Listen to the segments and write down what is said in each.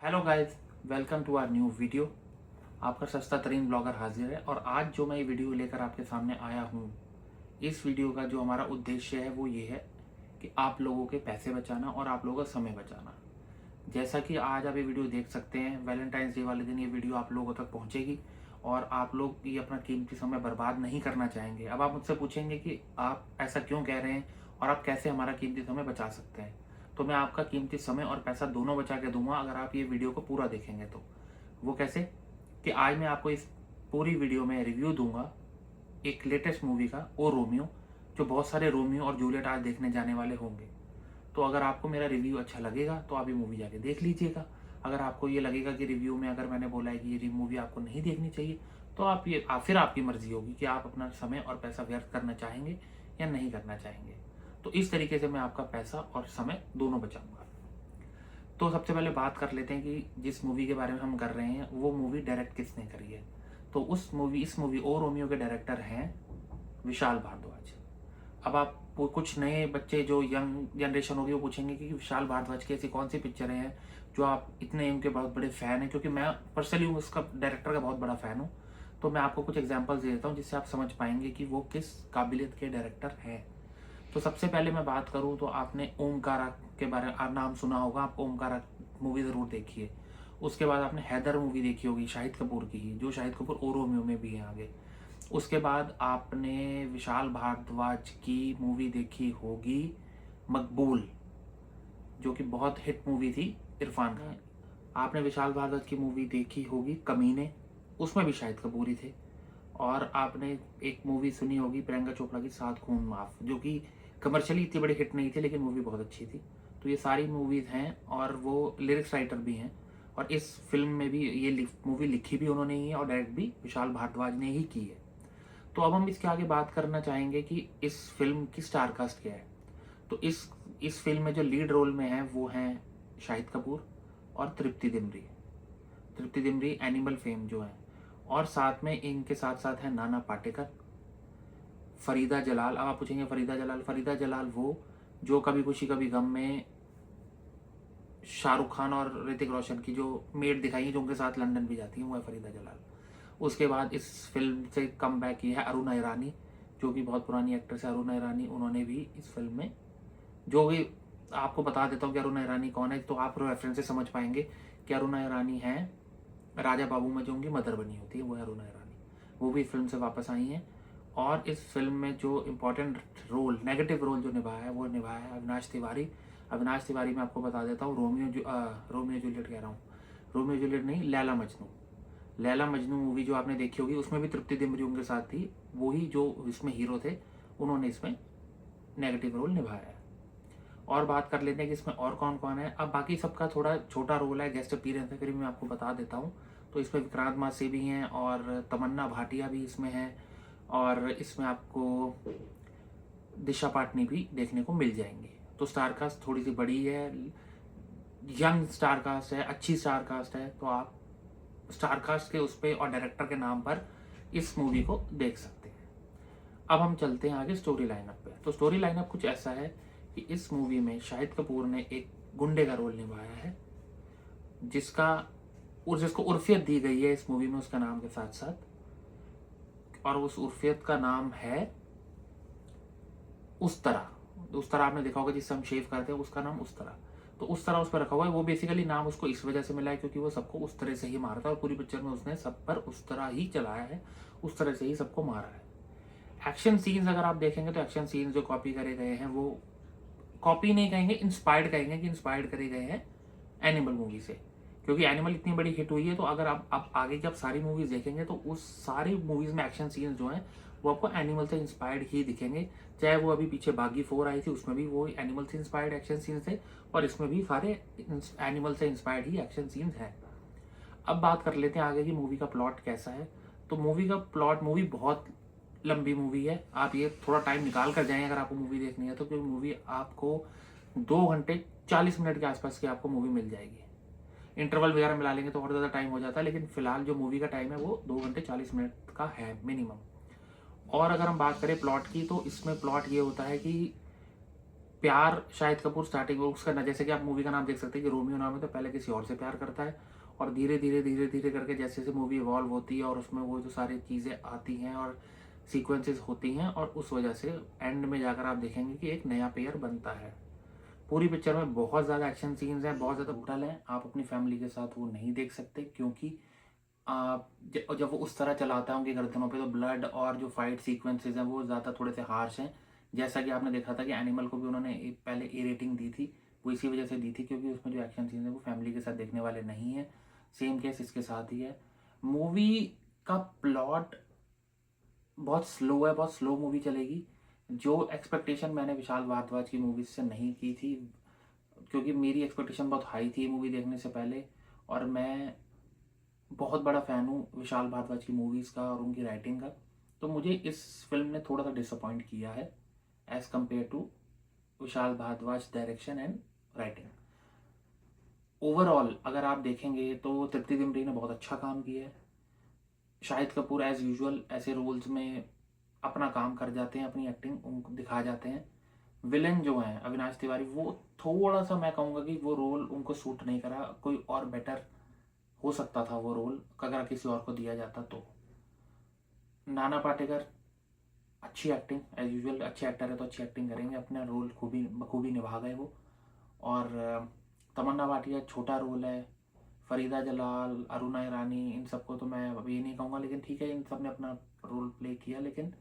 Hello guys, welcome to our new video. आपका सस्ता तरीन ब्लॉगर हाजिर है और आज जो मैं ये वीडियो लेकर आपके सामने आया हूँ, इस वीडियो का जो हमारा उद्देश्य है वो ये है कि आप लोगों के पैसे बचाना और आप लोगों का समय बचाना। जैसा कि आज आप ये वीडियो देख सकते हैं, वैलेंटाइंस डे वाले दिन ये वीडियो आप लोगों तक पहुँचेगी और आप लोग ये अपना कीमती समय बर्बाद नहीं करना चाहेंगे। अब आप मुझसे पूछेंगे कि आप ऐसा क्यों कह रहे हैं और आप कैसे हमारा कीमती समय बचा सकते हैं। तो मैं आपका कीमती समय और पैसा दोनों बचा के दूंगा अगर आप ये वीडियो को पूरा देखेंगे। तो वो कैसे कि आज मैं आपको इस पूरी वीडियो में रिव्यू दूंगा एक लेटेस्ट मूवी का, ओ रोमियो, जो बहुत सारे रोमियो और जूलियट आज देखने जाने वाले होंगे। तो अगर आपको मेरा रिव्यू अच्छा लगेगा तो आप ये मूवी जाके देख लीजिएगा। अगर आपको ये लगेगा कि रिव्यू में अगर मैंने बोला है कि ये मूवी आपको नहीं देखनी चाहिए, तो फिर आपकी मर्जी होगी कि आप अपना समय और पैसा व्यर्थ करना चाहेंगे या नहीं करना चाहेंगे। तो इस तरीके से मैं आपका पैसा और समय दोनों बचाऊंगा। तो सबसे पहले बात कर लेते हैं कि जिस मूवी के बारे में हम कर रहे हैं वो मूवी डायरेक्ट किसने करी है। तो इस मूवी ओ रोमियो के डायरेक्टर हैं विशाल भारद्वाज। अब आप कुछ नए बच्चे जो यंग जनरेशन होगी वो पूछेंगे कि विशाल भारद्वाज की ऐसी कौन सी पिक्चरें हैं जो आप इतने इनके बहुत बड़े फ़ैन हैं, क्योंकि मैं पर्सनली उसका डायरेक्टर का बहुत बड़ा फ़ैन हूँ। तो मैं आपको कुछ एग्जांपल्स दे देता हूँ जिससे आप समझ पाएंगे कि वो किस काबिलियत के डायरेक्टर हैं। तो सबसे पहले मैं बात करूँ तो आपने ओमकारा के बारे में नाम सुना होगा, आप ओमकारा मूवी ज़रूर देखिए। उसके बाद आपने हैदर मूवी देखी होगी, शाहिद कपूर की ही, जो शाहिद कपूर ओ रोमियो में भी है आगे। उसके बाद आपने विशाल भारद्वाज की मूवी देखी होगी मकबूल, जो कि बहुत हिट मूवी थी इरफान खान। आपने विशाल भारद्वाज की मूवी देखी होगी कमीने, उसमें भी शाहिद कपूर ही थे। और आपने एक मूवी सुनी होगी प्रियंका चोपड़ा की सात खून माफ, जो कि कमर्शियली इतनी बड़ी हिट नहीं थी लेकिन मूवी बहुत अच्छी थी। तो ये सारी मूवीज़ हैं और वो लिरिक्स राइटर भी हैं। और इस फिल्म में भी ये मूवी लिखी भी उन्होंने ही है और डायरेक्ट भी विशाल भारद्वाज ने ही की है। तो अब हम इसके आगे बात करना चाहेंगे कि इस फिल्म की स्टार कास्ट क्या है। तो इस फिल्म में जो लीड रोल में है वो हैं शाहिद कपूर और तृप्ति दिमरी एनिमल फेम जो है। और साथ में इनके साथ साथ है नाना पाटेकर, फरीदा जलाल। अब आप पूछेंगे फरीदा जलाल वो जो कभी खुशी कभी गम में शाहरुख खान और ऋतिक रोशन की जो मेड दिखाई है, जो उनके साथ लंदन भी जाती है, वो है फरीदा जलाल। उसके बाद इस फिल्म से कम बैक किया है अरुणा ईरानी, जो कि बहुत पुरानी एक्ट्रेस है अरुणा ईरानी। उन्होंने भी इस फिल्म में जो भी, आपको बता देता हूँ कि अरुणा ईरानी कौन है, तो आप रेफरेंस से समझ पाएंगे कि अरुणा ईरानी है राजा बाबू में जो उनकी मदर बनी होती है, वो है अरुणा ईरानी। वो भी इस फिल्म से वापस आई हैं। और इस फिल्म में जो इम्पोर्टेंट रोल, नेगेटिव रोल जो निभाया है वो निभाया है अविनाश तिवारी। अविनाश तिवारी मैं आपको बता देता हूँ, रोमियो जूलियट कह रहा हूँ, रोमियो जूलियट नहीं, लैला मजनू मूवी जो आपने देखी होगी, उसमें भी तृप्ति दिमरी उनके साथ थी। वही जो इसमें हीरो थे, उन्होंने इसमें नेगेटिव रोल निभाया है। और बात कर लेते हैं कि इसमें और कौन कौन है। अब बाकी सबका थोड़ा छोटा रोल है, गेस्ट अपीयरेंस है, फिर भी मैं आपको बता देता हूँ। तो इसमें विक्रांत मासी भी हैं और तमन्ना भाटिया भी इसमें है। और इसमें आपको दिशा पाटनी भी देखने को मिल जाएंगी। तो स्टार कास्ट थोड़ी सी बड़ी है, यंग स्टार कास्ट है, अच्छी स्टार कास्ट है। तो आप स्टार कास्ट के उस पर और डायरेक्टर के नाम पर इस मूवी को देख सकते हैं। अब हम चलते हैं आगे स्टोरी लाइनअप पे। तो स्टोरी लाइनअप कुछ ऐसा है कि इस मूवी में शाहिद कपूर ने एक गुंडे का रोल निभाया है, जिसको उर्फियत दी गई है इस मूवी में उसका नाम के साथ साथ। और उस उर्फियत का नाम है उस तरह आपने देखा होगा जिससे हम शेव करते हैं, उसका नाम उस तरह उस पर रखा हुआ है। वो बेसिकली नाम उसको इस वजह से मिला है क्योंकि वो सबको उस तरह से ही मारा था और पूरी पिक्चर में उसने सब पर उस तरह ही चलाया है, उस तरह से ही सबको मारा है। एक्शन सीन्स अगर आप देखेंगे तो एक्शन सीन्स जो कॉपी करे गए हैं वो कॉपी नहीं कहेंगे, इंस्पायर्ड कहेंगे कि इंस्पायर्ड करे गए हैं एनिमल मूवी से। क्योंकि एनिमल इतनी बड़ी हिट हुई है तो अगर आप आगे की आप सारी मूवीज देखेंगे तो उस सारी मूवीज में एक्शन सीन्स जो हैं वो आपको एनिमल से इंस्पायर्ड ही दिखेंगे। चाहे वो अभी पीछे बागी 4 आई थी, उसमें भी वो एनिमल से इंस्पायर्ड एक्शन सीन्स थे और इसमें भी सारे एनिमल से इंस्पायर्ड ही एक्शन सीन्स हैं। अब बात कर लेते हैं आगे की मूवी का प्लॉट कैसा है। तो मूवी बहुत लंबी मूवी है, आप ये थोड़ा टाइम निकाल कर जाएं अगर आपको मूवी देखनी है तो, क्योंकि मूवी आपको 2 घंटे 40 मिनट के आसपास की आपको मूवी मिल जाएगी। इंटरवल वगैरह मिला लेंगे तो और ज़्यादा टाइम हो जाता है, लेकिन फिलहाल जो मूवी का टाइम है वो 2 घंटे 40 मिनट का है मिनिमम। और अगर हम बात करें प्लॉट की तो इसमें प्लॉट ये होता है कि प्यार शाहिद कपूर स्टार्टिंग में उसका ना, जैसे कि आप मूवी का नाम देख सकते हैं कि रोमियो नाम है, तो पहले किसी और से प्यार करता है और धीरे धीरे धीरे धीरे करके जैसे जैसे मूवी इवॉल्व होती है और उसमें वो जो सारी चीज़ें आती हैं और सीक्वेंसेस होती हैं और उस वजह से एंड में जाकर आप देखेंगे कि एक नया पेयर बनता है। पूरी पिक्चर में बहुत ज़्यादा एक्शन सीन्स हैं, बहुत ज़्यादा ब्रूटल हैं, आप अपनी फैमिली के साथ वो नहीं देख सकते क्योंकि जब वो उस तरह चलाता है उनकी गर्दनों पे तो ब्लड और जो फाइट सीक्वेंसेस हैं वो ज़्यादा थोड़े से हार्श हैं। जैसा कि आपने देखा था कि एनिमल को भी उन्होंने पहले ए रेटिंग दी थी, वो इसी वजह से दी थी क्योंकि उसमें जो एक्शन सीन है वो फैमिली के साथ देखने वाले नहीं हैं। सेम केस इसके साथ ही है। मूवी का प्लॉट बहुत स्लो है, बहुत स्लो मूवी चलेगी। जो एक्सपेक्टेशन मैंने विशाल भारद्वाज की मूवीज से नहीं की थी, क्योंकि मेरी एक्सपेक्टेशन बहुत हाई थी मूवी देखने से पहले, और मैं बहुत बड़ा फ़ैन हूँ विशाल भारद्वाज की मूवीज़ का और उनकी राइटिंग का। तो मुझे इस फ़िल्म ने थोड़ा-सा डिसअपॉइंट किया है as compare to Vishal Bhardwaj direction and writing. Overall अगर आप देखेंगे तो तृप्ति डिमरी ने बहुत अच्छा काम किया है। शाहिद कपूर एज़ यूजुअल ऐसे रोल्स में अपना काम कर जाते हैं, अपनी एक्टिंग उनको दिखा जाते हैं। विलेन जो हैं अविनाश तिवारी, वो थोड़ा-सा मैं कहूँगा कि वो रोल उनको सूट नहीं करा, कोई और बेटर हो सकता था वो रोल अगर किसी और को दिया जाता तो। नाना पाटेकर अच्छी एक्टिंग एज यूजुअल, अच्छे एक्टर है तो अच्छी एक्टिंग करेंगे, अपना रोल खूबी बखूबी निभा गए वो। और तमन्ना भाटिया छोटा रोल है, फरीदा जलाल, अरुणा ईरानी, इन सबको तो मैं अब ये नहीं कहूँगा, लेकिन ठीक है इन सब ने अपना रोल प्ले किया। लेकिन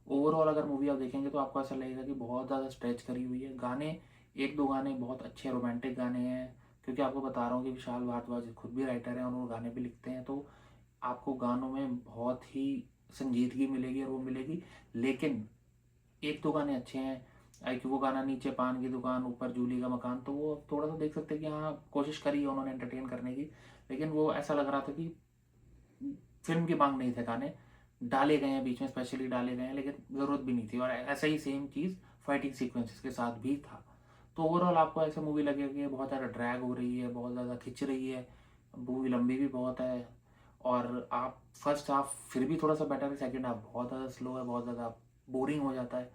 ओवरऑल अगर मूवी आप देखेंगे तो आपको ऐसा लगेगा कि बहुत ज़्यादा स्ट्रेच करी हुई है। गाने, एक दो गाने बहुत अच्छे रोमांटिक गाने हैं, क्योंकि आपको बता रहा हूँ कि विशाल भारद्वाज खुद भी राइटर हैं और वो गाने भी लिखते हैं, तो आपको गानों में बहुत ही संजीदगी मिलेगी और वो मिलेगी। लेकिन एक दो गाने अच्छे हैं, लाइक वो गाना नीचे पान की दुकान ऊपर जूली का मकान, तो वो थोड़ा सा देख सकते हैं कि हाँ कोशिश करी है उन्होंने एंटरटेन करने की, लेकिन वो ऐसा लग रहा था कि फिल्म की मांग नहीं थे गाने, डाले गए हैं बीच में, स्पेशली डाले गए हैं, लेकिन ज़रूरत भी नहीं थी। और ऐसा ही सेम चीज़ फाइटिंग सीक्वेंसेस के साथ भी था। तो ओवरऑल आपको ऐसे मूवी लगेगी कि बहुत ज़्यादा ड्रैग हो रही है, बहुत ज़्यादा खिंच रही है, मूवी लंबी भी बहुत है। और आप फर्स्ट हाफ फिर भी थोड़ा सा बेटर है, सेकंड हाफ बहुत ज़्यादा स्लो है, बहुत ज़्यादा बोरिंग हो जाता है।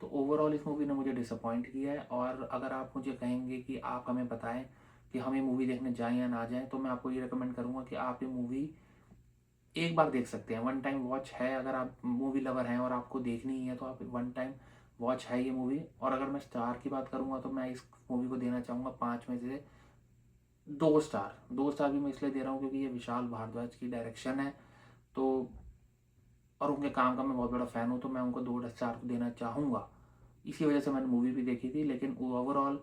तो ओवरऑल इस मूवी ने मुझे डिसअपॉइंट किया है। और अगर आप मुझे कहेंगे कि आप हमें बताएं कि हम ये मूवी देखने जाएं या ना जाएं, तो मैं आपको ये रिकमेंड करूंगा कि आप ये मूवी एक बार देख सकते हैं, वन टाइम वॉच है। अगर आप मूवी लवर हैं और आपको देखनी ही है तो आप वन टाइम वॉच है ये मूवी। और अगर मैं स्टार की बात करूंगा तो मैं इस मूवी को देना चाहूँगा 5 में से 2 स्टार। 2 स्टार भी मैं इसलिए दे रहा हूँ क्योंकि ये विशाल भारद्वाज की डायरेक्शन है, तो और उनके काम का मैं बहुत बड़ा फ़ैन हूँ, तो मैं उनको 2 स्टार देना चाहूँगा। इसी वजह से मैंने मूवी भी देखी थी। लेकिन ओवरऑल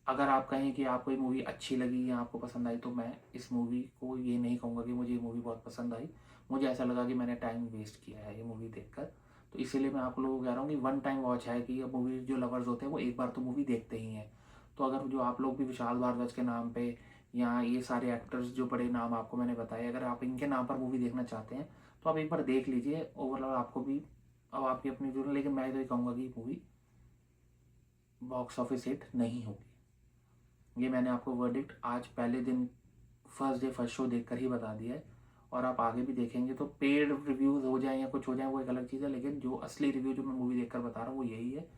अगर आप कहें कि आपको ये मूवी अच्छी लगी या आपको पसंद आई, तो मैं इस मूवी को ये नहीं कहूँगा कि मुझे ये मूवी बहुत पसंद आई। मुझे ऐसा लगा कि मैंने टाइम वेस्ट किया है ये मूवी देखकर। तो इसीलिए मैं आप लोगों को कह रहा हूँ कि वन टाइम वॉच है, कि ये मूवी जो लवर्स होते हैं वो एक बार तो मूवी देखते ही हैं। तो अगर जो आप लोग भी विशाल भारद्वाज के नाम पे या ये सारे एक्टर्स जो बड़े नाम आपको मैंने बताए, अगर आप इनके नाम पर मूवी देखना चाहते हैं तो आप एक बार देख लीजिए। ओवरऑल आपको भी अब आपकी अपनी जरूरत, लेकिन मैं तो ये कहूँगा कि मूवी बॉक्स ऑफिस हिट नहीं होगी। ये मैंने आपको वर्डिक्ट आज पहले दिन फर्स्ट डे फर्स्ट शो देखकर ही बता दिया है। और आप आगे भी देखेंगे तो पेड रिव्यूज़ हो जाए या कुछ हो जाए वो एक अलग चीज़ है, लेकिन जो असली रिव्यू जो मैं मूवी देखकर बता रहा हूँ वो यही है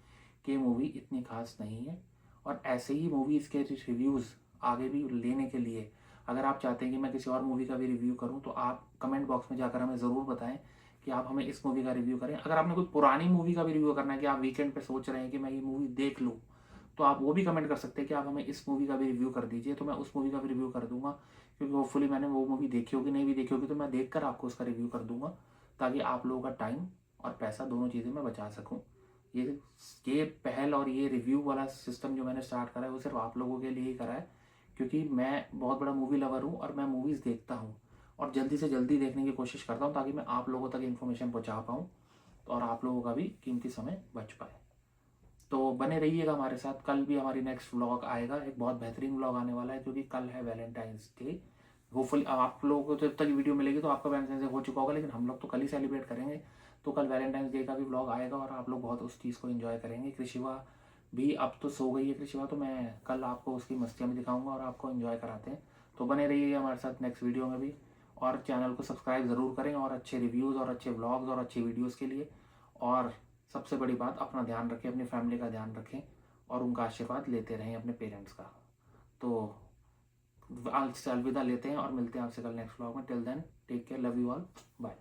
कि मूवी इतनी खास नहीं है। और ऐसे ही मूवीज़ के रिव्यूज़ आगे भी लेने के लिए अगर आप चाहते हैं कि मैं किसी और मूवी का भी रिव्यू करूं, तो आप कमेंट बॉक्स में जाकर हमें ज़रूर बताएं कि आप हमें इस मूवी का रिव्यू करें। अगर आपने कोई पुरानी मूवी का भी रिव्यू करना है कि आप वीकेंड पे सोच रहे हैं कि मैं ये मूवी देख लूँ, तो आप वो भी कमेंट कर सकते हैं कि आप हमें इस मूवी का भी रिव्यू कर दीजिए, तो मैं उस मूवी का भी रिव्यू कर दूंगा। क्योंकि होपफुली मैंने वो मूवी देखी होगी, नहीं भी देखी होगी तो मैं देख कर आपको उसका रिव्यू कर दूंगा, ताकि आप लोगों का टाइम और पैसा दोनों चीज़ें मैं बचा सकूँ। ये ये पहल और ये रिव्यू वाला सिस्टम जो मैंने स्टार्ट करा है वो सिर्फ आप लोगों के लिए ही करा है, क्योंकि मैं बहुत बड़ा मूवी लवर हूँ और मैं मूवीज़ देखता हूँ और जल्दी से जल्दी देखने की कोशिश करता हूँ, ताकि मैं आप लोगों तक इन्फॉर्मेशन पहुँचा पाऊँ और आप लोगों का भी कीमती समय बच पाए। तो बने रहिएगा हमारे साथ। कल भी हमारी नेक्स्ट व्लॉग आएगा, एक बहुत बेहतरीन व्लॉग आने वाला है, क्योंकि कल है वैलेंटाइंस डे। होपफुली आप लोगों को जब तक वीडियो मिलेगी तो आपका वैलेंटाइंस डे हो चुका होगा, लेकिन हम लोग तो कल ही सेलिब्रेट करेंगे। तो कल वैलेंटाइंस डे का भी व्लॉग आएगा और आप लोग बहुत उस चीज़ को एंजॉय करेंगे। कृषिवा भी अब तो सो गई है कृषिवा, तो मैं कल आपको उसकी मस्तियाँ भी दिखाऊंगा और आपको एंजॉय कराते हैं। तो बने रहिएगा हमारे साथ नेक्स्ट वीडियो में भी, और चैनल को सब्सक्राइब ज़रूर करें और अच्छे रिव्यूज़ और अच्छे व्लॉग्स और अच्छी वीडियोज़ के लिए। और सबसे बड़ी बात, अपना ध्यान रखें, अपनी फैमिली का ध्यान रखें। और उनका आशीर्वाद लेते रहें अपने पेरेंट्स का। तो आज से अलविदा लेते हैं और मिलते हैं आपसे कल नेक्स्ट व्लॉग में। Till then take care, love you all, bye.